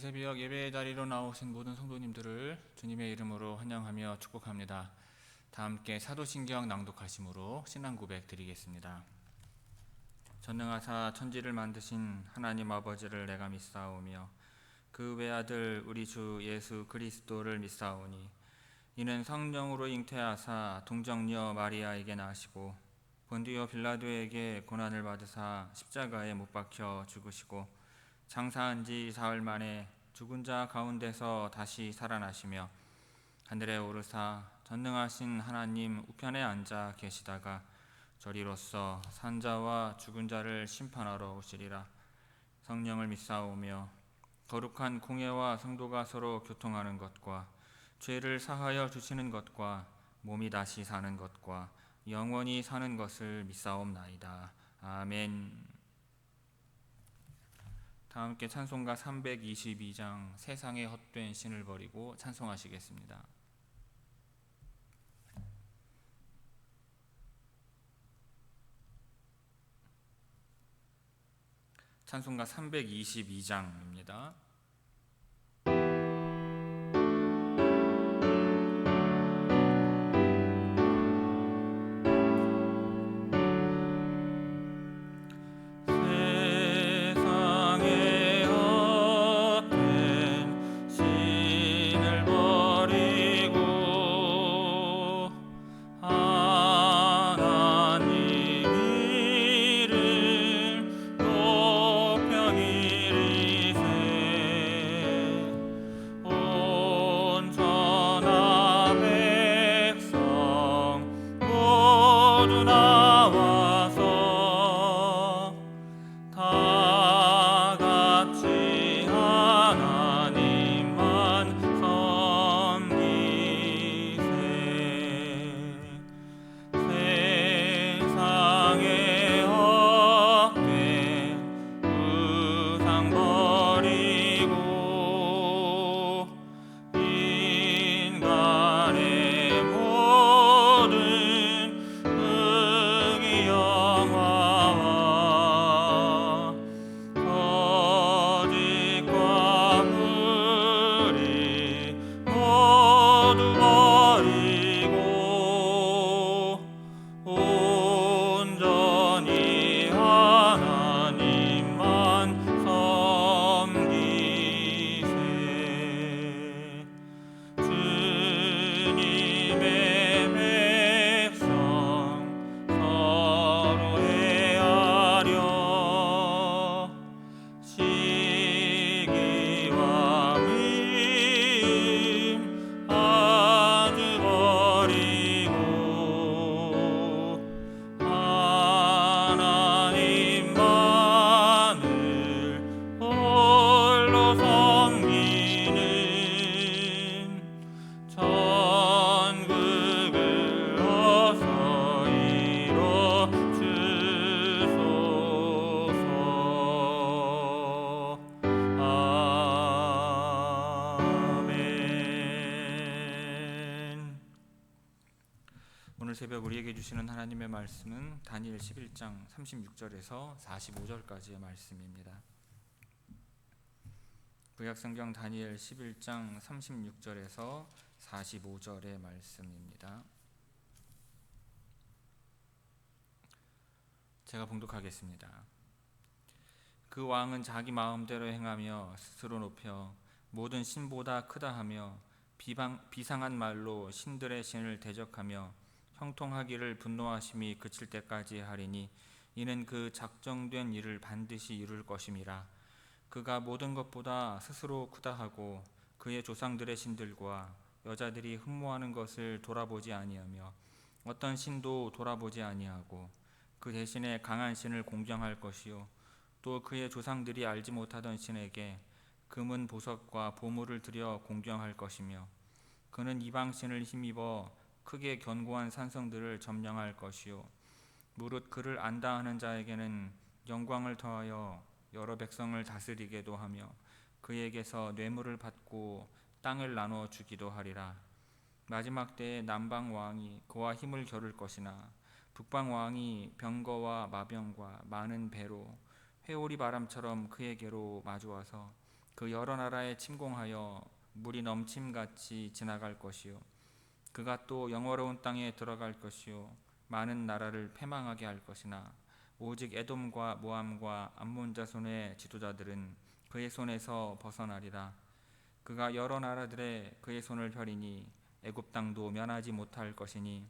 새벽 예배의 자리로 나오신 모든 성도님들을 주님의 이름으로 환영하며 축복합니다. 다 함께 사도신경 낭독하심으로 신앙 고백 드리겠습니다. 전능하사 천지를 만드신 하나님 아버지를 내가 믿사오며 그 외아들 우리 주 예수 그리스도를 믿사오니 이는 성령으로 잉태하사 동정녀 마리아에게 나시고 본디오 빌라도에게 고난을 받으사 십자가에 못 박혀 죽으시고 장사한 지 사흘 만에 죽은 자 가운데서 다시 살아나시며 하늘에 오르사 전능하신 하나님 우편에 앉아 계시다가 저리로서 산자와 죽은 자를 심판하러 오시리라. 성령을 믿사오며 거룩한 공예와 성도가 서로 교통하는 것과 죄를 사하여 주시는 것과 몸이 다시 사는 것과 영원히 사는 것을 믿사옵나이다. 아멘. 다 함께 찬송가 322장 세상에 헛된 신을 버리고 찬송하시겠습니다. 찬송가 322장입니다. 오늘 새벽 우리에게 주시는 하나님의 말씀은 다니엘 11장 36절에서 45절까지의 말씀입니다. 구약성경 다니엘 11장 36절에서 45절의 말씀입니다. 제가 봉독하겠습니다. 그 왕은 자기 마음대로 행하며 스스로 높여 모든 신보다 크다 하며 비상한 말로 신들의 신을 대적하며 형통하기를 분노하심이 그칠 때까지 하리니 이는 그 작정된 일을 반드시 이룰 것임이라. 그가 모든 것보다 스스로 크다 하고 그의 조상들의 신들과 여자들이 흠모하는 것을 돌아보지 아니하며 어떤 신도 돌아보지 아니하고 그 대신에 강한 신을 공경할 것이요 또 그의 조상들이 알지 못하던 신에게 금은 보석과 보물을 들여 공경할 것이며 그는 이방 신을 힘입어 크게 견고한 산성들을 점령할 것이요 무릇 그를 안다 하는 자에게는 영광을 더하여 여러 백성을 다스리게도 하며 그에게서 뇌물을 받고 땅을 나누어 주기도 하리라. 마지막 때에 남방 왕이 그와 힘을 겨룰 것이나 북방 왕이 병거와 마병과 많은 배로 회오리 바람처럼 그에게로 마주와서 그 여러 나라에 침공하여 물이 넘침같이 지나갈 것이요 그가 또 영화로운 땅에 들어갈 것이요 많은 나라를 패망하게 할 것이나 오직 에돔과 모함과 암몬 자손의 지도자들은 그의 손에서 벗어나리라. 그가 여러 나라들의 그의 손을 펴리니 애굽 땅도 면하지 못할 것이니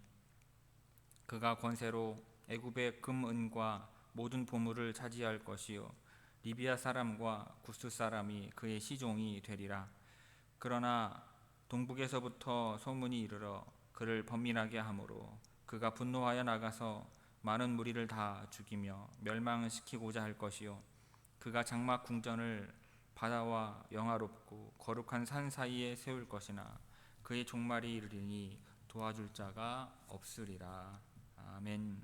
그가 권세로 애굽의 금 은과 모든 보물을 차지할 것이요 리비아 사람과 구스 사람이 그의 시종이 되리라. 그러나 동북에서부터 소문이 이르러 그를 번민하게 하므로 그가 분노하여 나가서 많은 무리를 다 죽이며 멸망시키고자 할 것이요 그가 장막 궁전을 바다와 영화롭고 거룩한 산 사이에 세울 것이나 그의 종말이 이르리니 도와줄 자가 없으리라. 아멘.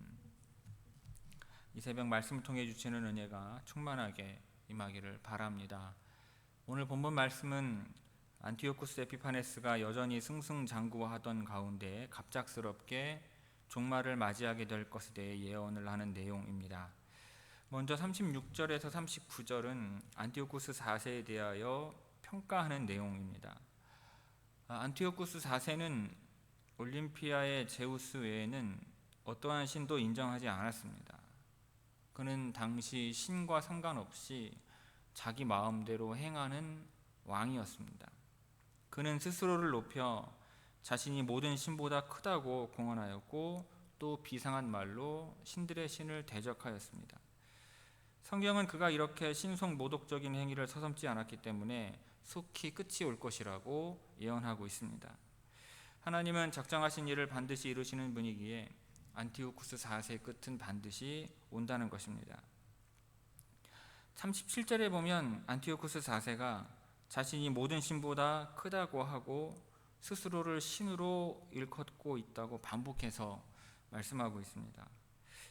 이 새벽 말씀을 통해 주시는 은혜가 충만하게 임하기를 바랍니다. 오늘 본문 말씀은 안티오쿠스 에피파네스가 여전히 승승장구하던 가운데 갑작스럽게 종말을 맞이하게 될 것에 대해 예언을 하는 내용입니다. 먼저 36절에서 39절은 안티오쿠스 4세에 대하여 평가하는 내용입니다. 안티오쿠스 4세는 올림피아의 제우스 외에는 어떠한 신도 인정하지 않았습니다. 그는 당시 신과 상관없이 자기 마음대로 행하는 왕이었습니다. 그는 스스로를 높여 자신이 모든 신보다 크다고 공언하였고 또 비상한 말로 신들의 신을 대적하였습니다. 성경은 그가 이렇게 신성 모독적인 행위를 서슴지 않았기 때문에 속히 끝이 올 것이라고 예언하고 있습니다. 하나님은 작정하신 일을 반드시 이루시는 분이기에 안티오쿠스 4세의 끝은 반드시 온다는 것입니다. 37절에 보면 안티오쿠스 4세가 자신이 모든 신보다 크다고 하고 스스로를 신으로 일컫고 있다고 반복해서 말씀하고 있습니다.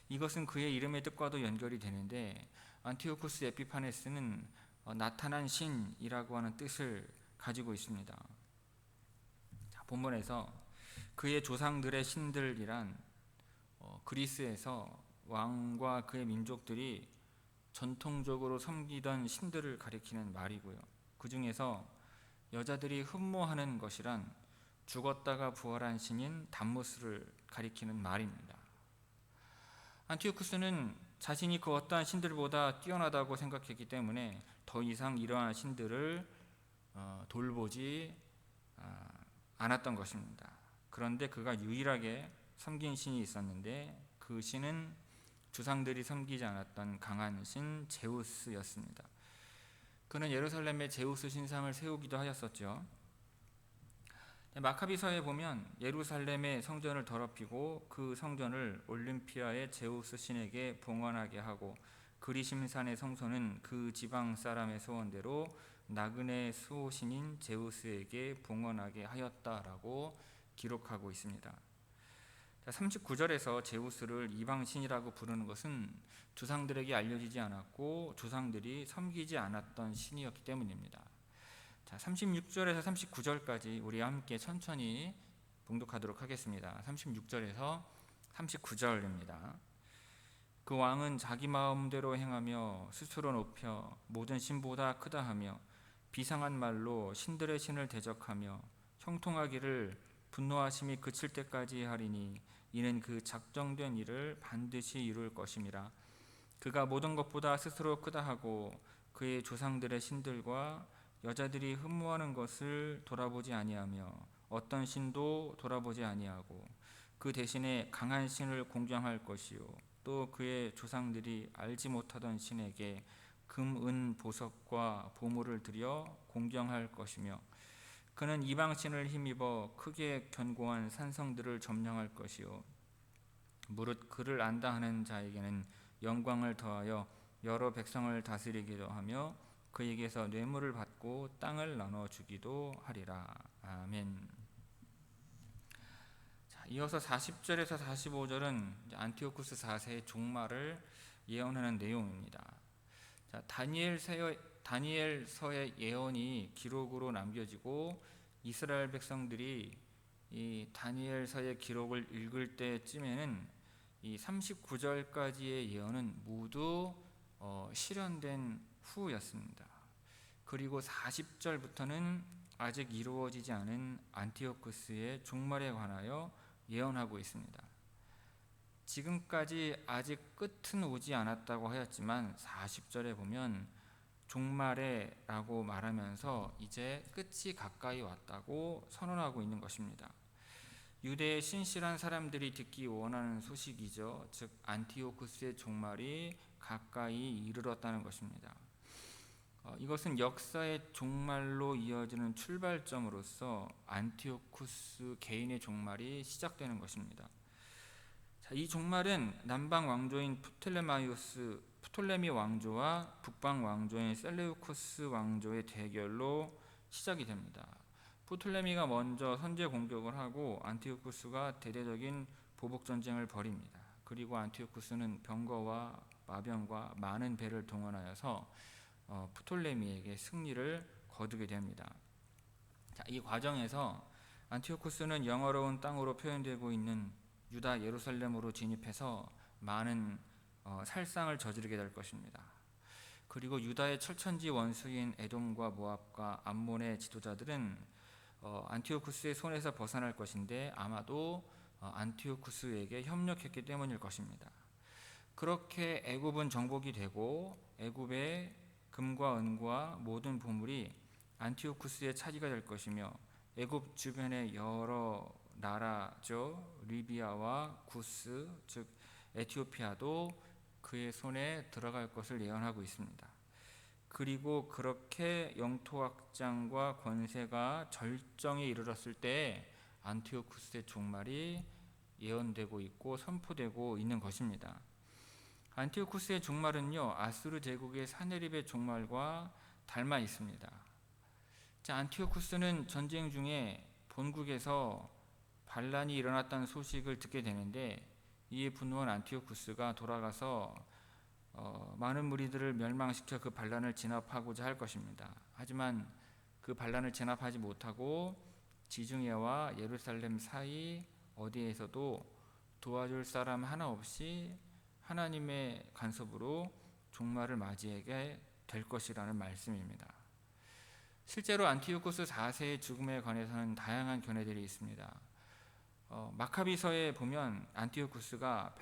이것은 그의 이름의 뜻과도 연결이 되는데 안티오쿠스 에피파네스는 나타난 신이라고 하는 뜻을 가지고 있습니다. 본문에서 그의 조상들의 신들이란 그리스에서 왕과 그의 민족들이 전통적으로 섬기던 신들을 가리키는 말이고요. 그 중에서 여자들이 흠모하는 것이란 죽었다가 부활한 신인 담무스를 가리키는 말입니다. 안티오쿠스는 자신이 그 어떠한 신들보다 뛰어나다고 생각했기 때문에 더 이상 이러한 신들을 돌보지 않았던 것입니다. 그런데 그가 유일하게 섬긴 신이 있었는데 그 신은 주상들이 섬기지 않았던 강한 신 제우스였습니다. 그는 예루살렘에 제우스 신상을 세우기도 하였었죠. 마카비서에 보면 예루살렘의 성전을 더럽히고 그 성전을 올림피아의 제우스 신에게 봉헌하게 하고 그리심산의 성소는 그 지방 사람의 소원대로 나그네 수호신인 제우스에게 봉헌하게 하였다라고 기록하고 있습니다. 39절에서 제우스를 이방신이라고 부르는 것은 조상들에게 알려지지 않았고 조상들이 섬기지 않았던 신이었기 때문입니다. 36절에서 39절까지 우리 함께 천천히 봉독하도록 하겠습니다. 36절에서 39절입니다. 그 왕은 자기 마음대로 행하며 스스로 높여 모든 신보다 크다 하며 비상한 말로 신들의 신을 대적하며 형통하기를 분노하심이 그칠 때까지 하리니 이는 그 작정된 일을 반드시 이룰 것임이라. 그가 모든 것보다 스스로 크다 하고 그의 조상들의 신들과 여자들이 흠모하는 것을 돌아보지 아니하며 어떤 신도 돌아보지 아니하고 그 대신에 강한 신을 공경할 것이요 또 그의 조상들이 알지 못하던 신에게 금, 은, 보석과 보물을 들여 공경할 것이며 그는 이방신을 힘입어 크게 견고한 산성들을 점령할 것이요 무릇 그를 안다 하는 자에게는 영광을 더하여 여러 백성을 다스리기도 하며 그에게서 뇌물을 받고 땅을 나눠주기도 하리라. 아멘. 이어서 40절에서 45절은 안티오쿠스 4세의 종말을 예언하는 내용입니다. 다니엘서의 예언이 기록으로 남겨지고 이스라엘 백성들이 이 다니엘서의 기록을 읽을 때쯤에는 이 39절까지의 예언은 모두 실현된 후였습니다. 그리고 40절부터는 아직 이루어지지 않은 안티오쿠스의 종말에 관하여 예언하고 있습니다. 지금까지 아직 끝은 오지 않았다고 하였지만 40절에 보면 종말에 라고 말하면서 이제 끝이 가까이 왔다고 선언하고 있는 것입니다. 유대의 신실한 사람들이 듣기 원하는 소식이죠. 즉 안티오쿠스의 종말이 가까이 이르렀다는 것입니다. 이것은 역사의 종말로 이어지는 출발점으로서 안티오쿠스 개인의 종말이 시작되는 것입니다. 자, 이 종말은 남방 왕조인 프톨레미 왕조와 북방 왕조인 셀레우쿠스 왕조의 대결로 시작이 됩니다. 프톨레미가 먼저 선제 공격을 하고 안티오쿠스가 대대적인 보복 전쟁을 벌입니다. 그리고 안티오쿠스는 병거와 마병과 많은 배를 동원하여서 프톨레미에게 승리를 거두게 됩니다. 자, 이 과정에서 안티오쿠스는 영어로운 땅으로 표현되고 있는 유다 예루살렘으로 진입해서 많은 살상을 저지르게 될 것입니다. 그리고 유다의 철천지 원수인 에돔과 모압과 암몬의 지도자들은 안티오쿠스의 손에서 벗어날 것인데 아마도 안티오쿠스에게 협력했기 때문일 것입니다. 그렇게 애굽은 정복이 되고 애굽의 금과 은과 모든 보물이 안티오쿠스의 차지가 될 것이며 애굽 주변의 여러 나라죠. 리비아와 구스 즉 에티오피아도 그의 손에 들어갈 것을 예언하고 있습니다. 그리고 그렇게 영토 확장과 권세가 절정에 이르렀을 때 안티오쿠스의 종말이 예언되고 있고 선포되고 있는 것입니다. 안티오쿠스의 종말은요 아수르 제국의 사네립의 종말과 닮아 있습니다. 자, 안티오쿠스는 전쟁 중에 본국에서 반란이 일어났다는 소식을 듣게 되는데 이에 분노한 안티오쿠스가 돌아가서 많은 무리들을 멸망시켜 그 반란을 진압하고자 할 것입니다. 하지만 그 반란을 진압하지 못하고 지중해와 예루살렘 사이 어디에서도 도와줄 사람 하나 없이 하나님의 간섭으로 종말을 맞이하게 될 것이라는 말씀입니다. 실제로 안티오쿠스 4세의 죽음에 관해서는 다양한 견해들이 있습니다. 마카비서에 보면 안티오쿠스가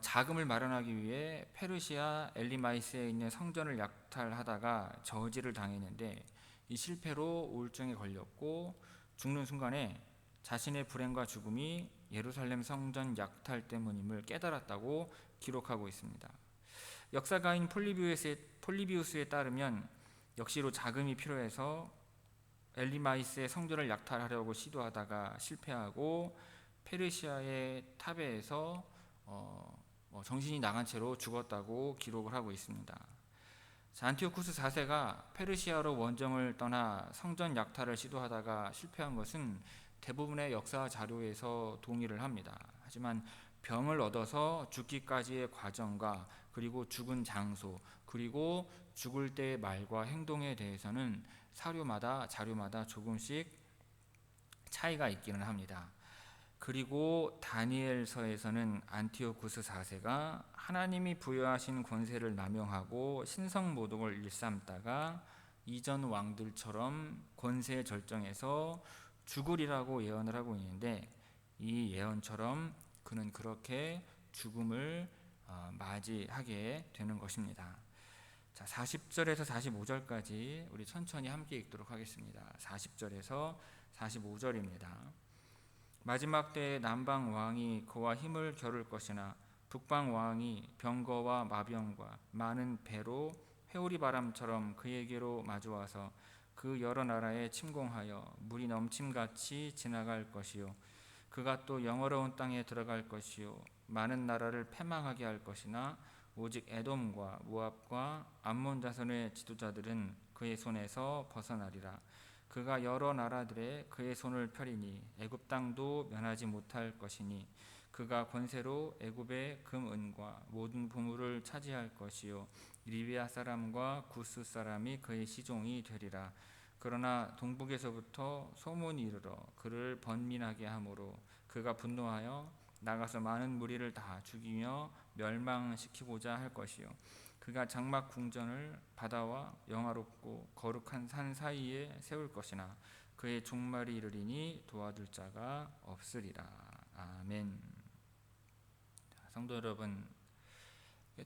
자금을 마련하기 위해 페르시아 엘리마이스에 있는 성전을 약탈하다가 저지를 당했는데 이 실패로 우울증에 걸렸고 죽는 순간에 자신의 불행과 죽음이 예루살렘 성전 약탈 때문임을 깨달았다고 기록하고 있습니다. 역사가인 폴리비우스에 따르면 역시로 자금이 필요해서 엘리마이스의 성전을 약탈하려고 시도하다가 실패하고 페르시아의 타베에서 정신이 나간 채로 죽었다고 기록을 하고 있습니다. 안티오쿠스 4세가 페르시아로 원정을 떠나 성전 약탈을 시도하다가 실패한 것은 대부분의 역사 자료에서 동의를 합니다. 하지만 병을 얻어서 죽기까지의 과정과 그리고 죽은 장소 그리고 죽을 때의 말과 행동에 대해서는 자료마다 조금씩 차이가 있기는 합니다. 그리고 다니엘서에서는 안티오쿠스 4세가 하나님이 부여하신 권세를 남용하고 신성모독을 일삼다가 이전 왕들처럼 권세의 절정에서 죽으리라고 예언을 하고 있는데 이 예언처럼 그는 그렇게 죽음을 맞이하게 되는 것입니다. 자, 40절에서 45절까지 우리 천천히 함께 읽도록 하겠습니다. 40절에서 45절입니다. 마지막 때에 남방 왕이 그와 힘을 겨룰 것이나 북방 왕이 병거와 마병과 많은 배로 회오리 바람처럼 그에게로 마주와서 그 여러 나라에 침공하여 물이 넘침같이 지나갈 것이요 그가 또 영어로운 땅에 들어갈 것이요 많은 나라를 패망하게 할 것이나 오직 에돔과 모압과 암몬 자손의 지도자들은 그의 손에서 벗어나리라. 그가 여러 나라들에 그의 손을 펴리니 애굽 땅도 면하지 못할 것이니 그가 권세로 애굽의 금 은과 모든 보물을 차지할 것이요 리비아 사람과 구스 사람이 그의 시종이 되리라. 그러나 동북에서부터 소문이 이르러 그를 번민하게 하므로 그가 분노하여 나가서 많은 무리를 다 죽이며 멸망시키고자 할 것이요 그가 장막 궁전을 바다와 영화롭고 거룩한 산 사이에 세울 것이나 그의 종말이 이르리니 도와줄 자가 없으리라. 아멘. 성도 여러분,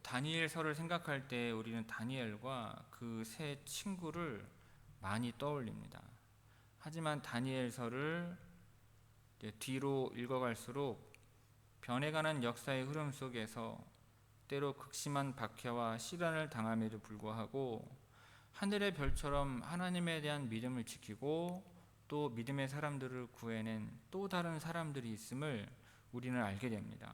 다니엘서를 생각할 때 우리는 다니엘과 그 세 친구를 많이 떠올립니다. 하지만 다니엘서를 뒤로 읽어갈수록 변해가는 역사의 흐름 속에서 때로 극심한 박해와 시련을 당함에도 불구하고 하늘의 별처럼 하나님에 대한 믿음을 지키고 또 믿음의 사람들을 구해낸 또 다른 사람들이 있음을 우리는 알게 됩니다.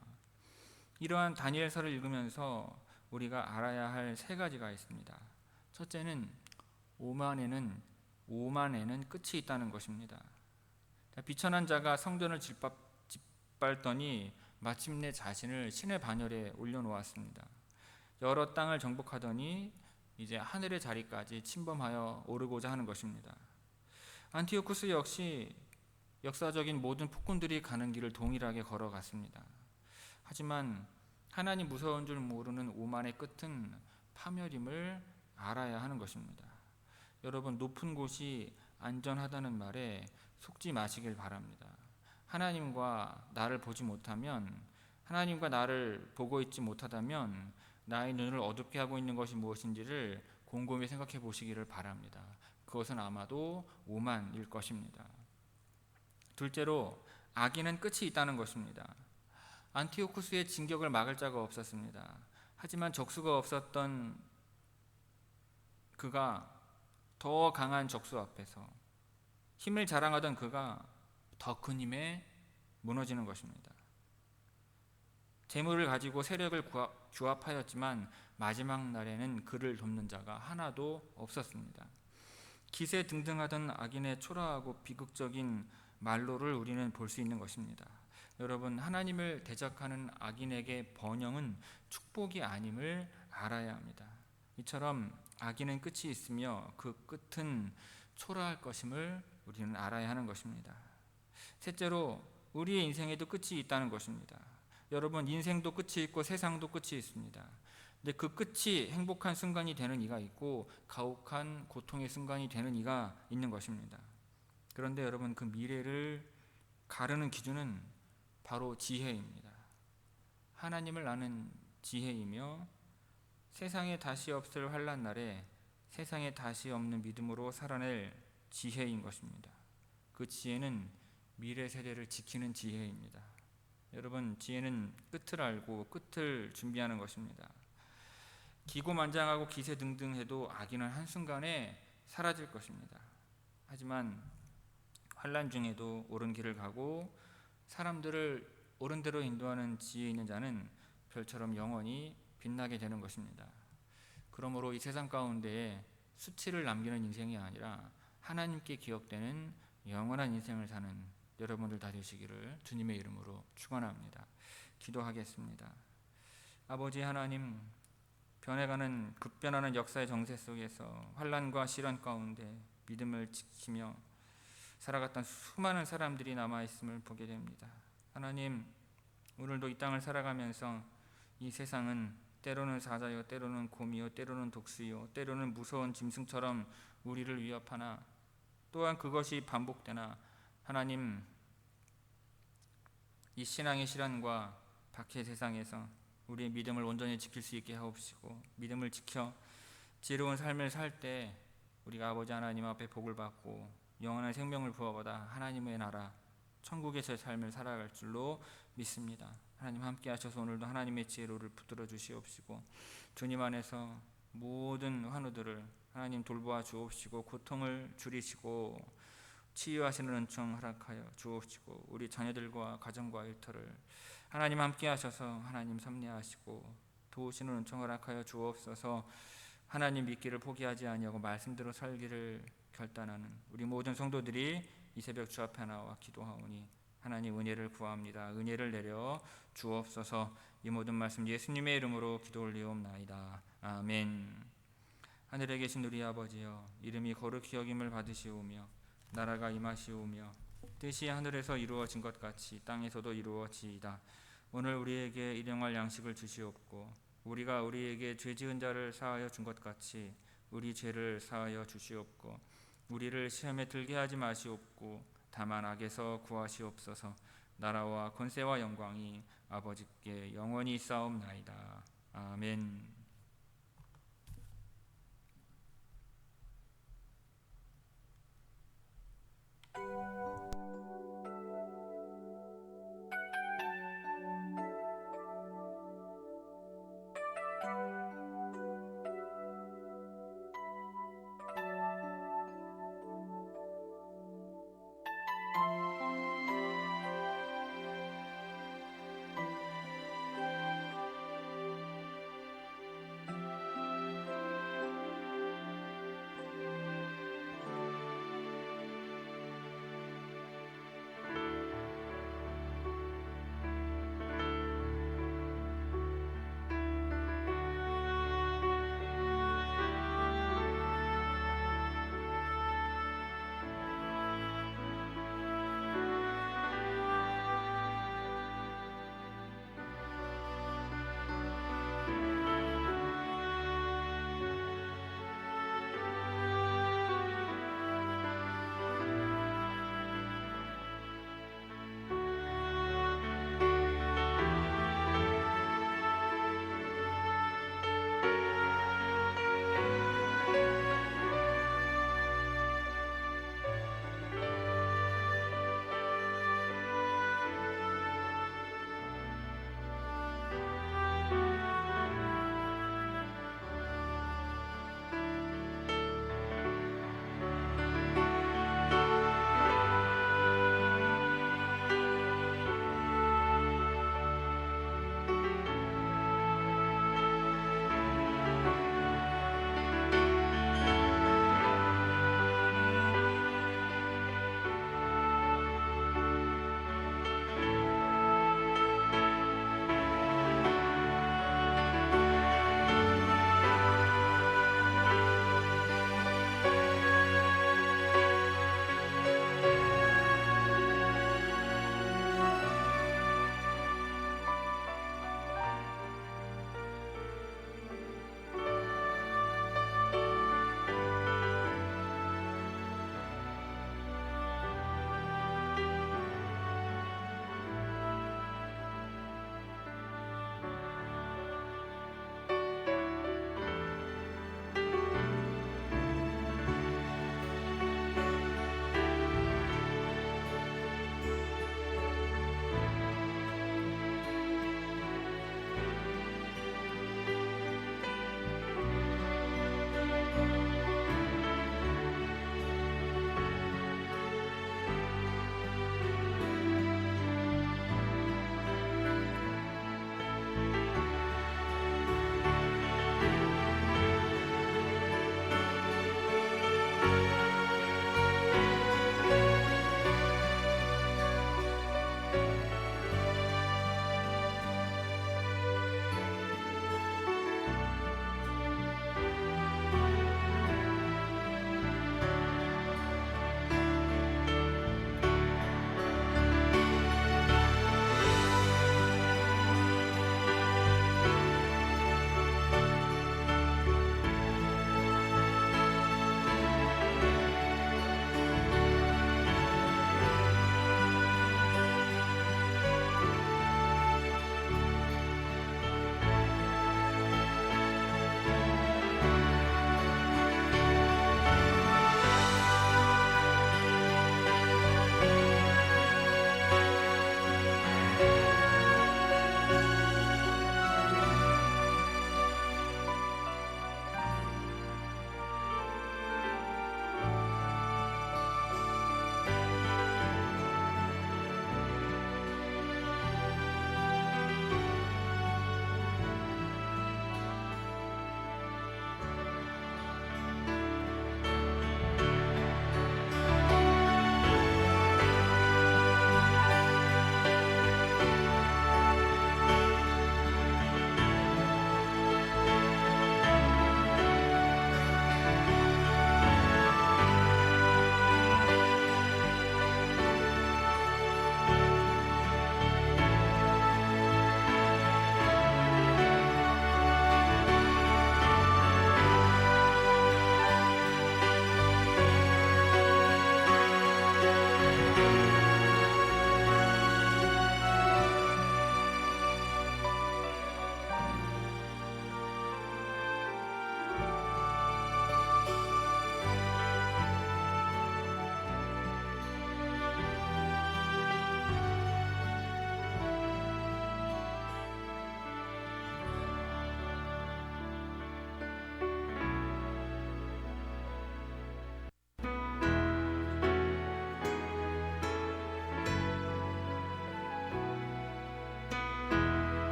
이러한 다니엘서를 읽으면서 우리가 알아야 할 세 가지가 있습니다. 첫째는 오만에는 끝이 있다는 것입니다. 비천한 자가 성전을 짓밟더니 마침내 자신을 신의 반열에 올려놓았습니다. 여러 땅을 정복하더니 이제 하늘의 자리까지 침범하여 오르고자 하는 것입니다. 안티오쿠스 역시 역사적인 모든 폭군들이 가는 길을 동일하게 걸어갔습니다. 하지만 하나님 무서운 줄 모르는 오만의 끝은 파멸임을 알아야 하는 것입니다. 여러분, 높은 곳이 안전하다는 말에 속지 마시길 바랍니다. 하나님과 나를 보지 못하면, 하나님과 나를 보고 있지 못하다면 나의 눈을 어둡게 하고 있는 것이 무엇인지를 곰곰이 생각해 보시기를 바랍니다. 그것은 아마도 오만일 것입니다. 둘째로, 악인은 끝이 있다는 것입니다. 안티오쿠스의 진격을 막을 자가 없었습니다. 하지만 적수가 없었던 그가 더 강한 적수 앞에서 힘을 자랑하던 그가 더 큰 힘에 무너지는 것입니다. 재물을 가지고 세력을 규합하였지만 마지막 날에는 그를 돕는 자가 하나도 없었습니다. 기세등등하던 악인의 초라하고 비극적인 말로를 우리는 볼 수 있는 것입니다. 여러분, 하나님을 대적하는 악인에게 번영은 축복이 아님을 알아야 합니다. 이처럼 악인은 끝이 있으며 그 끝은 초라할 것임을 우리는 알아야 하는 것입니다. 셋째로, 우리의 인생에도 끝이 있다는 것입니다. 여러분, 인생도 끝이 있고 세상도 끝이 있습니다. 근데 그 끝이 행복한 순간이 되는 이가 있고 가혹한 고통의 순간이 되는 이가 있는 것입니다. 그런데 여러분, 그 미래를 가르는 기준은 바로 지혜입니다. 하나님을 아는 지혜이며 세상에 다시 없을 환난 날에 세상에 다시 없는 믿음으로 살아낼 지혜인 것입니다. 그 지혜는 미래 세대를 지키는 지혜입니다. 여러분, 지혜는 끝을 알고 끝을 준비하는 것입니다. 기고만장하고 기세등등해도 악인은 한순간에 사라질 것입니다. 하지만 환난 중에도 옳은 길을 가고 사람들을 옳은 대로 인도하는 지혜 있는 자는 별처럼 영원히 빛나게 되는 것입니다. 그러므로 이 세상 가운데에 수치를 남기는 인생이 아니라 하나님께 기억되는 영원한 인생을 사는 여러분들 다 되시기를 주님의 이름으로 축원합니다. 기도하겠습니다. 아버지 하나님, 변해가는 급변하는 역사의 정세 속에서 환난과 시련 가운데 믿음을 지키며 살아갔던 수많은 사람들이 남아있음을 보게 됩니다. 하나님, 오늘도 이 땅을 살아가면서 이 세상은 때로는 사자요, 때로는 곰이요, 때로는 독수요, 때로는 무서운 짐승처럼 우리를 위협하나 또한 그것이 반복되나 하나님, 이 신앙의 시련과 박해 세상에서 우리의 믿음을 온전히 지킬 수 있게 하옵시고 믿음을 지켜 지혜로운 삶을 살 때 우리가 아버지 하나님 앞에 복을 받고 영원한 생명을 부어받아 하나님의 나라 천국에서의 삶을 살아갈 줄로 믿습니다. 하나님 함께 하셔서 오늘도 하나님의 지혜로를 붙들어 주시옵시고 주님 안에서 모든 환우들을 하나님 돌보아 주옵시고 고통을 줄이시고 치유하시는 은총 허락하여 주옵시고 우리 자녀들과 가정과 일터를 하나님 함께 하셔서 하나님 섭리하시고 도우시는 은총 허락하여 주옵소서. 하나님 믿기를 포기하지 아니하고 말씀대로 살기를 결단하는 우리 모든 성도들이 이 새벽 주 앞에 나와 기도하오니 하나님 은혜를 구합니다. 은혜를 내려 주옵소서. 이 모든 말씀 예수님의 이름으로 기도 올리옵나이다. 아멘. 하늘에 계신 우리 아버지여, 이름이 거룩히 여김을 받으시오며 나라가 임하시오며 뜻이 하늘에서 이루어진 것 같이 땅에서도 이루어지이다. 오늘 우리에게 일용할 양식을 주시옵고 우리가 우리에게 죄 지은 자를 사하여 준 것 같이 우리 죄를 사하여 주시옵고 우리를 시험에 들게 하지 마시옵고 다만 악에서 구하시옵소서. 나라와 권세와 영광이 아버지께 영원히 있사옵나이다. 아멘.